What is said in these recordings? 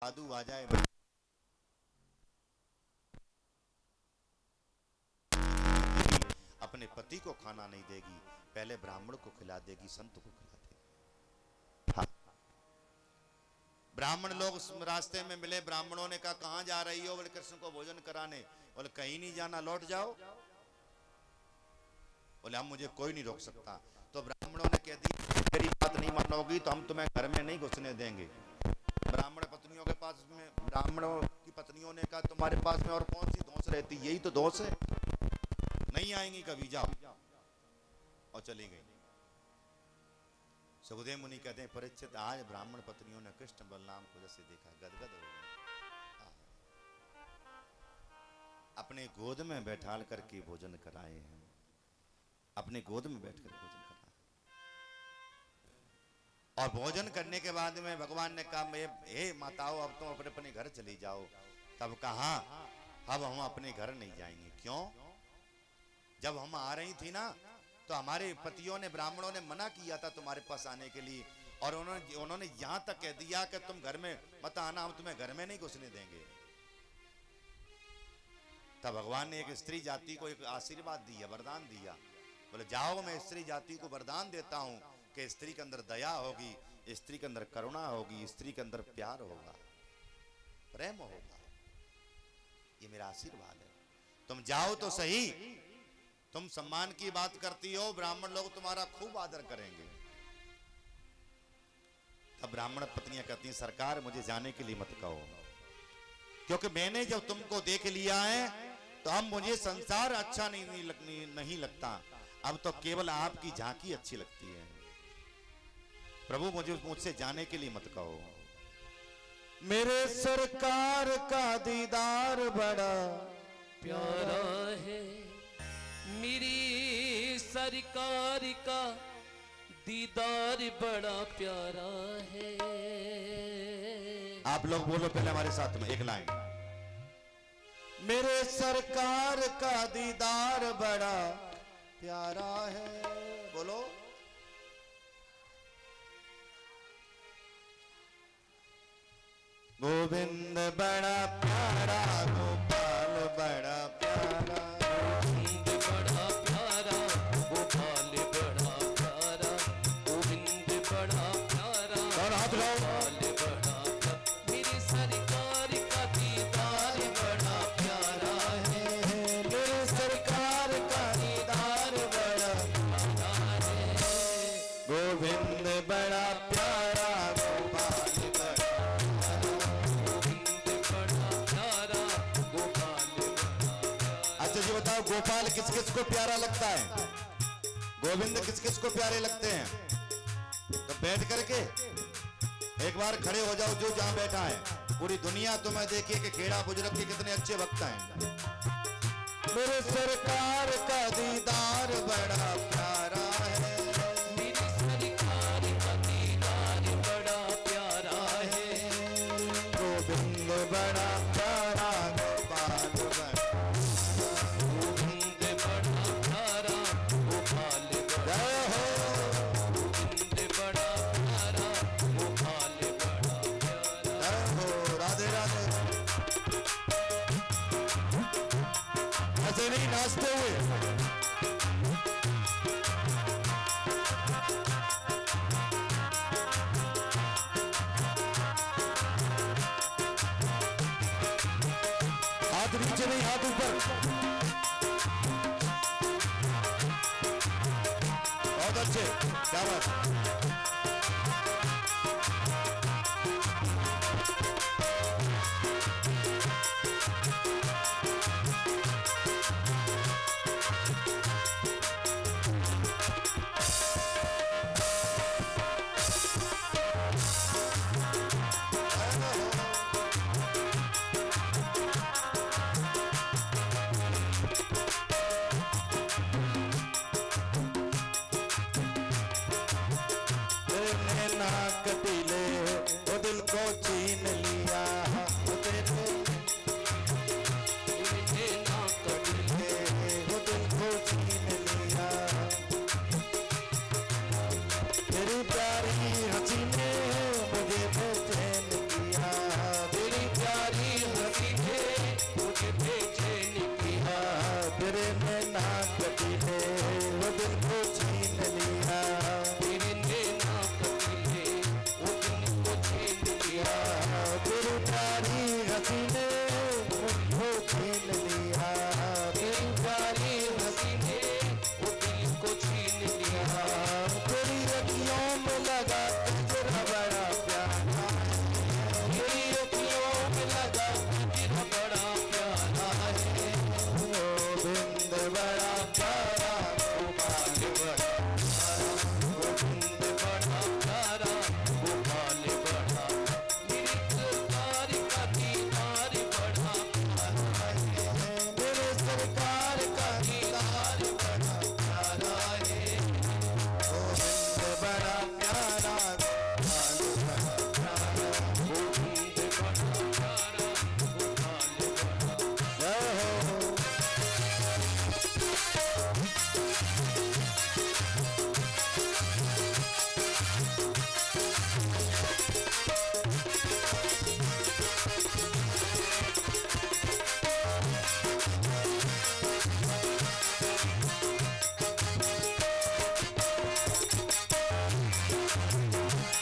साधु आ जाए, अपने पति को खाना नहीं देगी, पहले ब्राह्मण को खिला देगी, संत को खिला देगी। हाँ। ब्राह्मण लोग रास्ते में मिले, ब्राह्मणों ने कहा कहां जा रही हो? बोले कृष्ण को भोजन कराने। बोले कहीं नहीं जाना, लौट जाओ। बोले हम, मुझे कोई नहीं रोक सकता। तो ब्राह्मणों ने कह दी मेरी बात नहीं मानोगी तो हम तुम्हें घर में नहीं घुसने देंगे। ब्राह्मण पत्नियों के पास में, ब्राह्मणों की पत्नियों ने कहा तुम्हारे पास में और कौन सी दोष रहती, यही तो दोष है, नहीं आएंगी कभी, जाओ। और चली गई। सुखदेव मुनि कहते हैं परीक्षित, आज ब्राह्मण पत्नियों ने कृष्ण बलराम को जैसे देखा गदगद हो गए, अपने गोद में बैठाल करके भोजन कराए हैं, अपने गोद में बैठकर भोजन कराया। और भोजन करने के बाद में भगवान ने कहा हे माताओं, अब तुम अपने अपने घर चली जाओ। तब कहा अब हम अपने घर नहीं जाएंगे। क्यों? जब हम आ रही थी ना तो हमारे पतियों ने, ब्राह्मणों ने मना किया था तुम्हारे पास आने के लिए, और उन्होंने यहां तक कह दिया कि तुम घर में मत आना, हम तुम्हें घर में नहीं घुसने देंगे। तब भगवान ने एक स्त्री जाति को एक आशीर्वाद दिया, वरदान दिया। बोले जाओ, मैं स्त्री जाति को वरदान देता हूं कि स्त्री के अंदर दया होगी, स्त्री के अंदर करुणा होगी, स्त्री के अंदर प्यार होगा, प्रेम होगा। ये मेरा आशीर्वाद है। तुम जाओ तो सही, तुम सम्मान की बात करती हो, ब्राह्मण लोग तुम्हारा खूब आदर करेंगे। तब ब्राह्मण पत्नियां कहती हैं सरकार मुझे जाने के लिए मत कहो, क्योंकि मैंने जब तुमको देख लिया है तो अब मुझे संसार अच्छा नहीं लगता, अब तो केवल आपकी झांकी अच्छी लगती है। प्रभु मुझसे जाने के लिए मत कहो। मेरे सरकार का दीदार बड़ा प्यारा है, मेरी सरकार का दीदार बड़ा प्यारा है। आप लोग बोलो पहले हमारे साथ में एक लाइन। मेरे सरकार का दीदार बड़ा प्यारा है। बोलो। गोविंद बड़ा प्यारा, गोपाल बड़ा प्यारा, गोविंद बड़ा प्यारा, गोपाल बड़ा प्यारा, गोविंद बड़ा प्यारा, और हाथ लाओ। गोपाल बड़ा प्यारा, मेरी सरकार का दीदार बड़ा प्यारा है, मेरे सरकार का दीदार बड़ा प्यारा है। गोविंद बड़ा प्यारा, गोपाल बड़ा, गोविंद बड़ा प्यारा, गोपाल बड़ा प्यारा। अच्छा जी बताओ गोपाल किस किस को प्यारा लगता है? गोविंद किस किस को प्यारे लगते हैं? तो बैठ करके एक बार खड़े हो जाओ, जो जहां बैठा है। पूरी दुनिया तुम्हें देखिए कि खेड़ा बुजुर्ग के कितने अच्छे वक्त हैं। मेरे सरकार का दीदार बड़ा प्यारा है, मेरी सरकार का दीदार बड़ा प्यारा है। गोविंद बड़ा प्यारा, गोपाल बड़ा, गोविंद बड़ा प्यारा, गोपाल बड़ा, जय हो, गोविंद बड़ा प्यारा, गोपाल बड़ा प्यारा। जय हो। राधे राधे। ऐसे नहीं नाचते हुए। हाथ नीचे नहीं, हाथ ऊपर। बहुत अच्छे, क्या बात। प्यारी हसीने मुझको छीन लिया, मेरी प्यारी हसीने वो दिल को छीन लिया। तेरी अखियों में लगा गजरा बड़ा प्यारा, मेरी अखियों में लगा गजरा बड़ा प्यारा है। गोविंद बड़ा प्यारा, गोपाल बड़ा प्यारा, गोविंद बड़ा प्यारा, गोपाल बड़ा। मेरी सरकार का दीदार बड़ा प्यारा है, मेरे सरकार का दीदार बड़ा प्यारा है। गोविंद बड़ा प्यारा, गोपाल बड़ा प्यारा। गोविंद बड़ा प्यारा, गोपाल बड़ा। जय हो।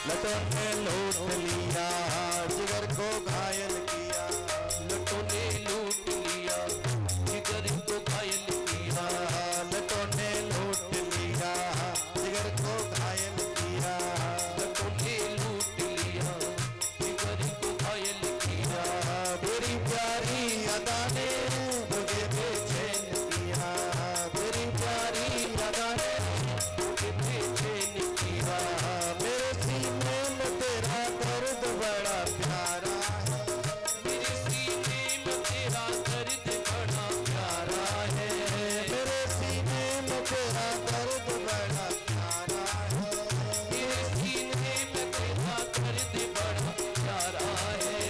लटों ने लूट लिया, जिगर को घायल किया, लटों ने लूट लिया, जिगर को घायल किया। लटों ने लूट लिया, जिगर को घायल किया, लटों ने लूट लिया, जिगर को घायल किया। मेरी प्यारी अदा ने मुझे बेचैन किया, मेरी प्यारी अदा ने मुझे बेचैन किया। मेरे सीने में तेरा दर्द बड़ा प्यारा है, मेरे सीने में तेरा दर्द बड़ा प्यारा है। मेरे सीने में तेरा दर्द बड़ा प्यारा है। मेरे सीने में तेरा दर्द बड़ा प्यारा है।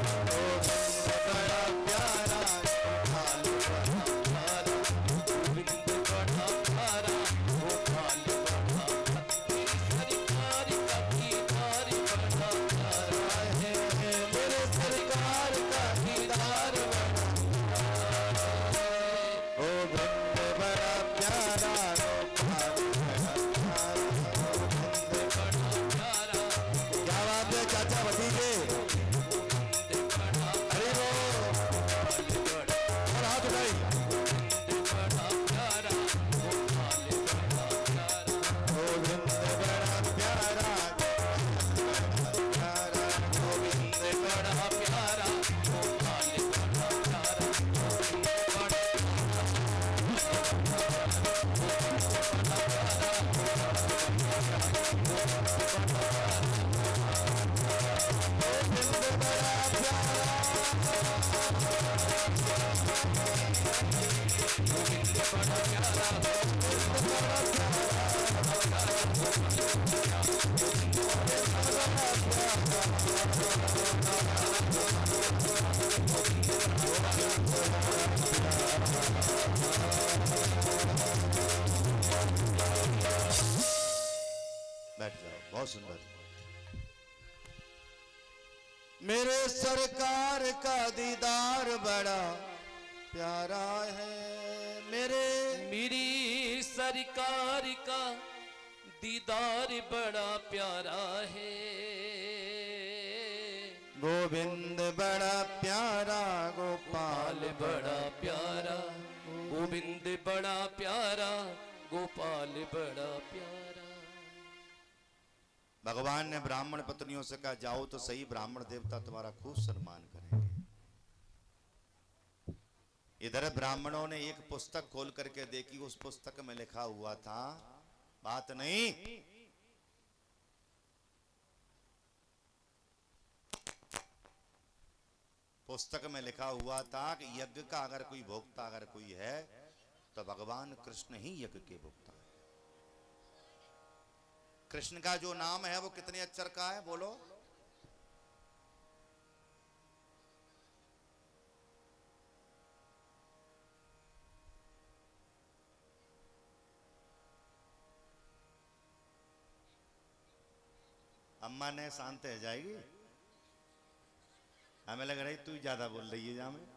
गोविंद बड़ा प्यारा, गोपाल बड़ा प्यारा, गोविंद बड़ा प्यारा, गोपाल बड़ा। मेरी सरकार का दीदार बड़ा प्यारा है, मेरे सरकार का दीदार बड़ा गोविंद बड़ा प्यारा, गोपाल बड़ा प्यारा। गोविंद बड़ा प्यारा, क्या बात है चाचा भतीजे, बड़ा अरे वो बड़ा और हाथ उठाई। बड़ा प्यारा, गोपाल बड़ा प्यारा। गोविंद बड़ा प्यारा, प्यारा गोविंद बड़ा प्यारा, गोपाल बड़ा प्यारा, गोविंद बड़ा बैठ जाओ, बहुत सुंदर। मेरे सरकार का दीदार बड़ा प्यारा है, मेरे मेरी सरकार का दीदार बड़ा प्यारा है। गोविंद बड़ा प्यारा, गोपाल गोपाल बड़ा प्यारा, गोविंद बड़ा प्यारा, गोपाल बड़ा प्यारा। भगवान ने ब्राह्मण पत्नियों से कहा जाओ तो सही, ब्राह्मण देवता तुम्हारा खूब सम्मान करेंगे। इधर ब्राह्मणों ने एक पुस्तक खोल करके देखी, उस पुस्तक में लिखा हुआ था बात नहीं, पुस्तक में लिखा हुआ था कि यज्ञ का अगर कोई भोक्ता अगर कोई है तो भगवान कृष्ण ही यज्ञ के भोक्ता है। कृष्ण का जो नाम है वो कितने अक्षर का है बोलो? अम्मा ने शांत है जाएगी, हमें लग रहा है तू ज्यादा बोल रही है। जामे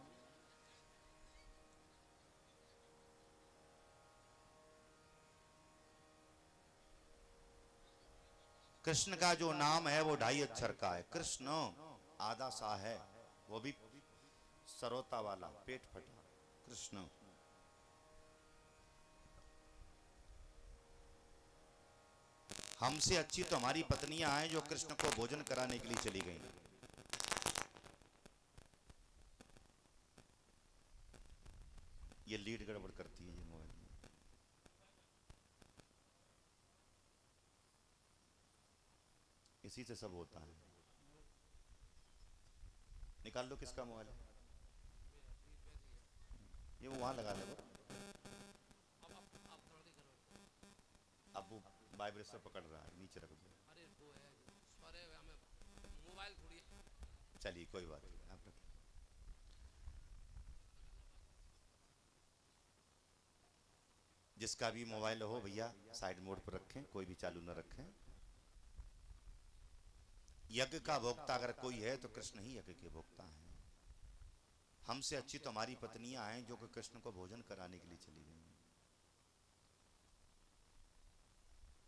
कृष्ण का जो नाम है वो 2.5 अक्षर का है। कृष्ण आधा सा है, वो भी सरोता वाला, पेट फटा। कृष्ण हमसे अच्छी तो हमारी पत्नियां हैं जो कृष्ण को भोजन कराने के लिए चली गई। ये लीड गड़बड़ करती है ये मोबाइल में। इसी से सब होता है। निकाल लो किसका मोबाइल है ये, वो वहां लगा लो। अब वो वाइब्रेशन पकड़ रहा है, नीचे रख दो। अरे वो है सॉरी हमें मोबाइल थोड़ी। चलिए कोई बात नहीं, आप रखिए। जिसका भी मोबाइल हो भैया साइड मोड पर रखें, कोई भी चालू न रखें। यज्ञ का भोक्ता अगर कोई है तो कृष्ण ही यज्ञ के भोक्ता हैं। हमसे अच्छी तो हमारी पत्नियां हैं जो कि कृष्ण को भोजन कराने के लिए चली गई।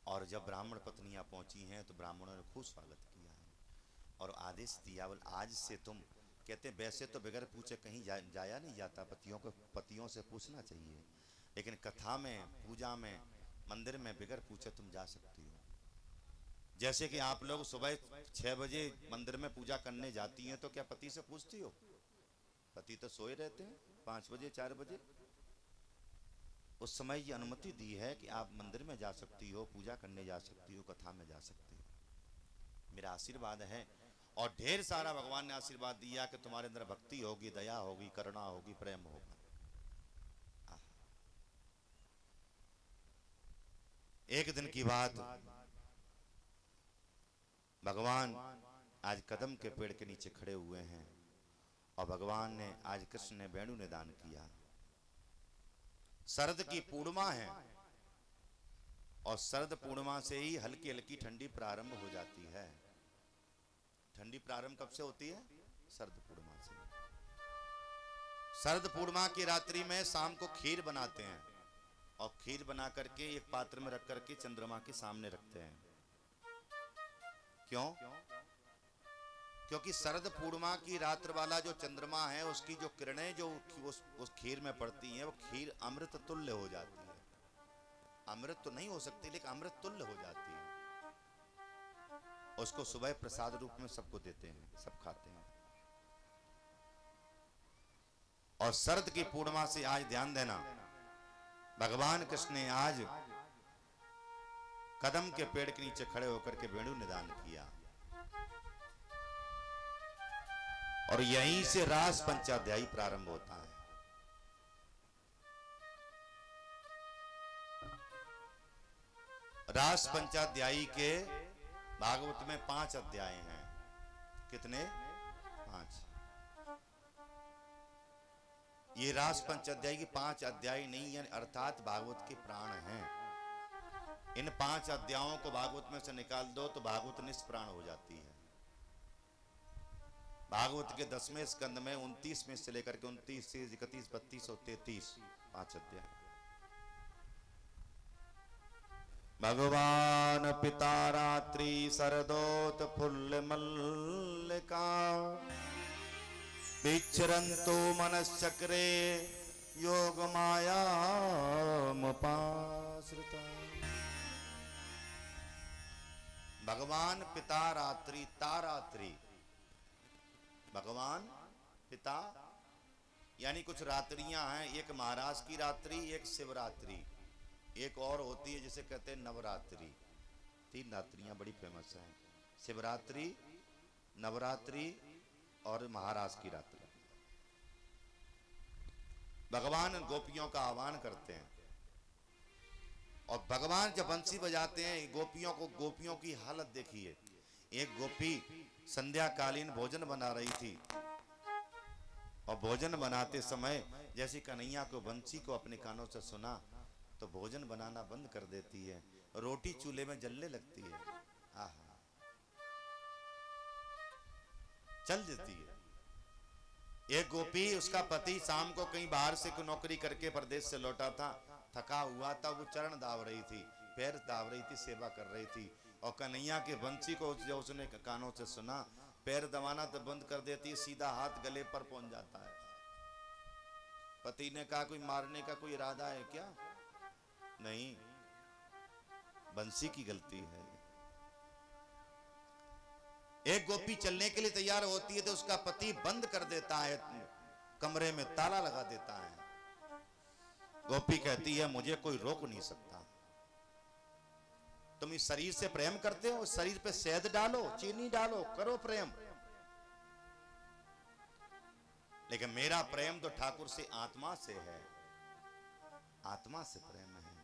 और जब ब्राह्मण पत्नियां पहुंची हैं तो ब्राह्मणों ने खूब स्वागत किया है और आदेश दिया, बोल आज से तुम, कहते वैसे तो बगैर पूछे कहीं जाया नहीं जाता, पतियों को पतियों से पूछना चाहिए, लेकिन कथा में, पूजा में, मंदिर में बगैर पूछे तुम जा सकती हो। जैसे कि आप लोग सुबह 6 बजे मंदिर में पूजा करने जाती हैं तो क्या पति से पूछती हो? पति तो सोए रहते हैं 5 बजे 4 बजे। उस समय ये अनुमति दी है कि आप मंदिर में जा सकती हो, पूजा करने जा सकती हो, कथा में जा सकती हो। मेरा आशीर्वाद है और ढेर सारा भगवान ने आशीर्वाद दिया कि तुम्हारे अंदर भक्ति होगी, दया होगी, करुणा होगी, प्रेम होगा। एक दिन की बात, भगवान आज कदम के पेड़ के नीचे खड़े हुए हैं और भगवान ने आज कृष्ण ने वेणु निदान किया। शरद की पूर्णिमा है और शरद पूर्णिमा से ही हल्की हल्की ठंडी प्रारंभ हो जाती है। ठंडी प्रारंभ कब से होती है? शरद पूर्णिमा से। शरद पूर्णिमा की रात्रि में शाम को खीर बनाते हैं और खीर बना करके एक पात्र में रख करके चंद्रमा के सामने रखते हैं। क्यों? क्योंकि शरद पूर्णिमा की रात्र वाला जो चंद्रमा है उसकी जो किरणें जो उस खीर में पड़ती हैं वो खीर अमृत तुल्य हो जाती है। अमृत तो नहीं हो सकती लेकिन अमृत तुल्य हो जाती है। उसको सुबह प्रसाद रूप में सबको देते हैं, सब खाते हैं। और शरद की पूर्णिमा से आज ध्यान देना, भगवान कृष्ण ने आज कदम के पेड़ के नीचे खड़े होकर के वेणु निदान किया और यहीं से रास पंचाध्यायी प्रारंभ होता है। रास पंचाध्यायी के भागवत में 5 अध्याय हैं। कितने? 5। ये रास पंचाध्यायी के 5 अध्याय नहीं है, अर्थात भागवत के प्राण हैं। इन 5 अध्यायों को भागवत में से निकाल दो तो भागवत निष्प्राण हो जाती है। भागवत के 10वें स्कंद में 29 में से लेकर के 29 से 31, 32 और 33 5 अध्याय। भगवान पिता रात्रि शरदोत फुल्ल मल्लिका विचरन्तो मनश्चक्रे योग माया मुपाश्रिता। भगवान पिता रात्रि, तारात्रि, भगवान पिता यानी कुछ रात्रियां हैं। एक महाराज की रात्रि, एक शिवरात्रि, एक और होती है जिसे कहते हैं नवरात्रि। 3 रात्रियां बड़ी फेमस हैं, शिवरात्रि, नवरात्रि और महाराज की रात्रि। भगवान गोपियों का आह्वान करते हैं और भगवान जब बंसी बजाते हैं गोपियों की हालत देखिए। एक गोपी संध्या कालीन भोजन बना रही थी और भोजन बनाते समय जैसे कन्हैया को बंसी को अपने कानों से सुना तो भोजन बनाना बंद कर देती है, रोटी चूल्हे में जलने लगती है। आहा, चल देती है। एक गोपी, उसका पति शाम को कहीं बाहर से नौकरी करके प्रदेश से लौटा था, थका हुआ था, वो चरण दाव रही थी, पैर दाव रही थी, सेवा कर रही थी और कन्हैया के बंसी को जो उसने कानों से सुना, पैर दबाना तो बंद कर देती, सीधा हाथ गले पर पहुंच जाता है। पति ने कहा कोई मारने का कोई इरादा है क्या? नहीं, बंसी की गलती है। एक गोपी चलने के लिए तैयार होती है तो उसका पति बंद कर देता है, कमरे में ताला लगा देता है। गोपी कहती है मुझे कोई रोक नहीं सकता। तुम इस शरीर से प्रेम करते हो, इस शरीर पे शहद डालो, चीनी डालो, करो प्रेम, लेकिन मेरा प्रेम तो ठाकुर से आत्मा से है, आत्मा से प्रेम है।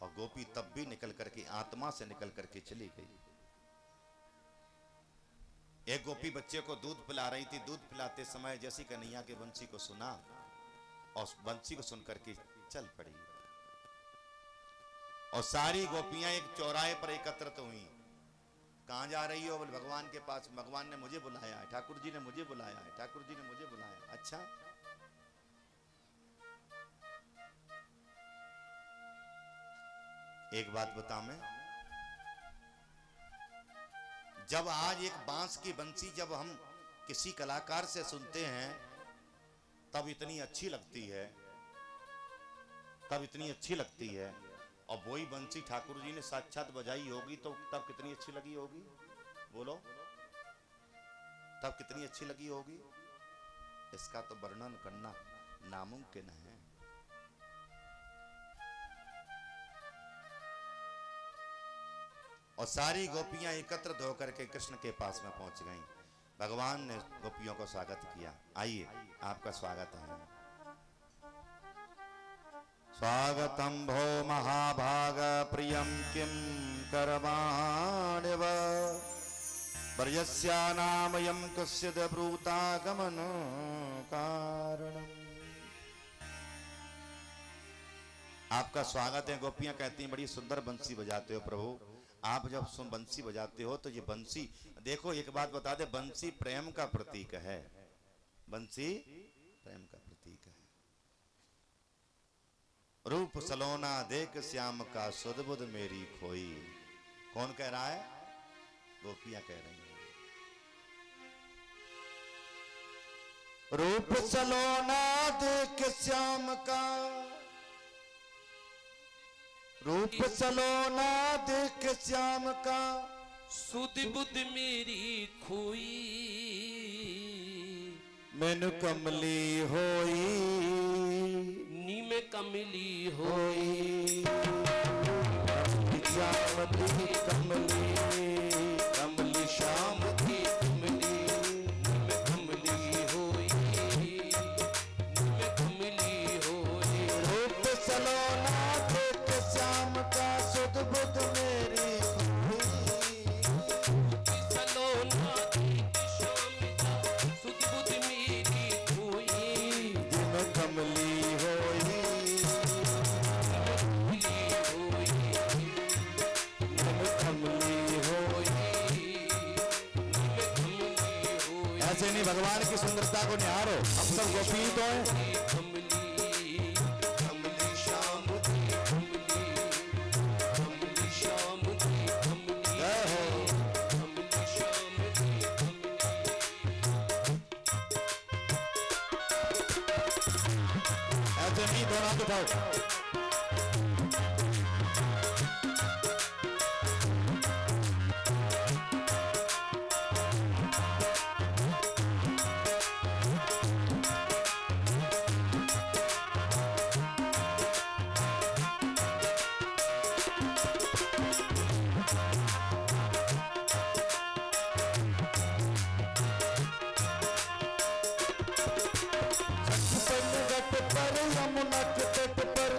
और गोपी तब भी निकल करके, आत्मा से निकल करके चली गई। एक गोपी बच्चे को दूध पिला रही थी, दूध पिलाते समय जैसी कन्हैया के बंसी को सुना और बंसी को सुन करके चल पड़ी। और सारी गोपियां एक चौराहे पर एकत्रित हुई। कहां जा रही हो? बोले भगवान के पास, भगवान ने मुझे बुलाया है, ठाकुर जी ने मुझे बुलाया है, ठाकुर जी ने मुझे बुलाया। अच्छा, एक बात बता, मैं जब आज एक बांस की बंसी जब हम किसी कलाकार से सुनते हैं तब इतनी अच्छी लगती है, तब इतनी अच्छी लगती है, और वही बंसी ठाकुर जी ने साक्षात बजाई होगी तो तब कितनी अच्छी लगी होगी? बोलो, तब कितनी अच्छी लगी होगी? इसका तो वर्णन करना नामुमकिन है। और सारी गोपियां एकत्रित होकर के कृष्ण के पास में पहुंच गईं। भगवान ने गोपियों को स्वागत किया। आइए, आपका स्वागत है। स्वागतम भो महाभाग प्रियम किम करवाणिव वर्यस्या नामयं कस्यद ब्रूतागमन कारणम। आपका स्वागत है। गोपियां कहती हैं बड़ी सुंदर बंसी बजाते हो प्रभु। आप जब बंसी बजाते हो तो ये बंसी, देखो एक बात बता दे, बंसी प्रेम का प्रतीक है, बंसी प्रेम का प्रतीक है। रूप सलोना देख श्याम का सुध बुध मेरी खोई। कौन कह रहा है? गोपियां कह रही हैं। रूप सलोना देख श्याम का, रूप सलोना देख श्याम का सुध बुध मेरी खोई। मैनु कमली होई, नीम कमली होई। श्याम थी कमली, कमली श्याम थी कमली, नीम कमली होई, नीम कमली होई। रूप सलोना देख श्याम का सुध बुध मेरी खोई। सलोना देख श्याम का सुध बुध मेरी खोई। जिम कमली होई, ऐसे नहीं भगवान की सुंदरता को निहारो, हम सब गोपी तो हैं। ऐसे नहीं, दोनों हाथ उठाओ। यमुना के तट पर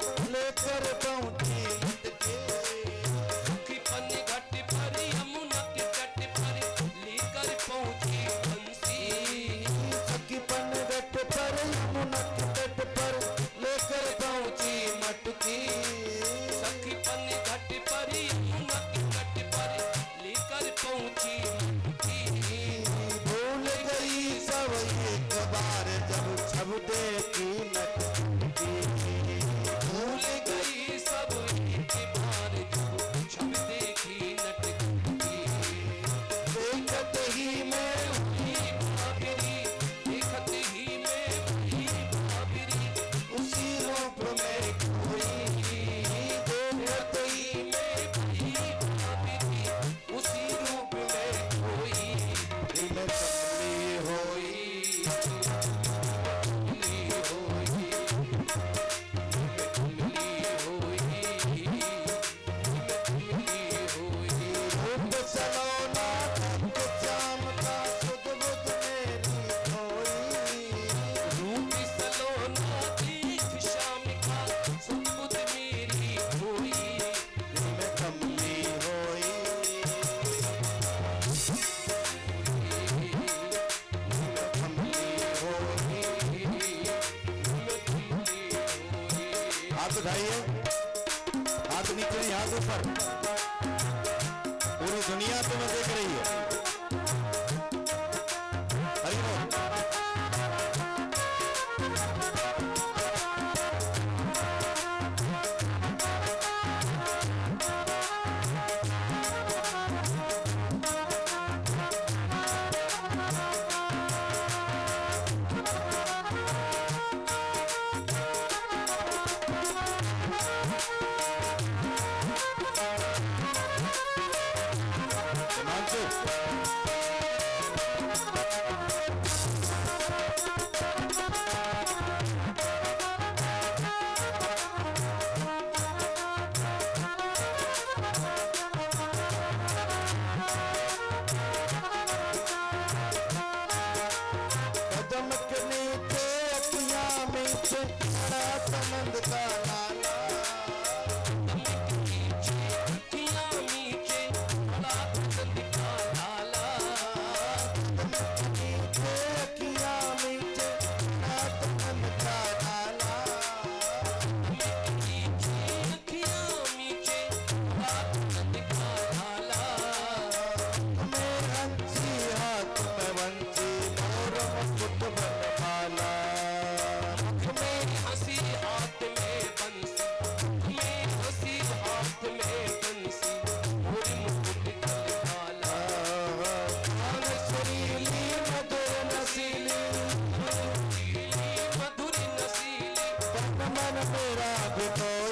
हाथ उठाइए, हाथ नीचे नहीं, हाथ ऊपर। पूरी दुनिया तुम्हें देख रही है। हरि बोल। आनंद का नाला अखियां मीचे बड़ा आनंद का नाला अखियां मीचे आनंद का नाला अखियां मीचे बड़ा आनंद का नाला मैं हंसी हाथ में बंसी मोर मुकुट बनवाला मेरी हंसी हाथ में बंसी मेरी हंसी हाथ में बंसी और मुकुट गलवाला सुरीली मधुर नसीली मधुर नसीली मन मेरा भिगो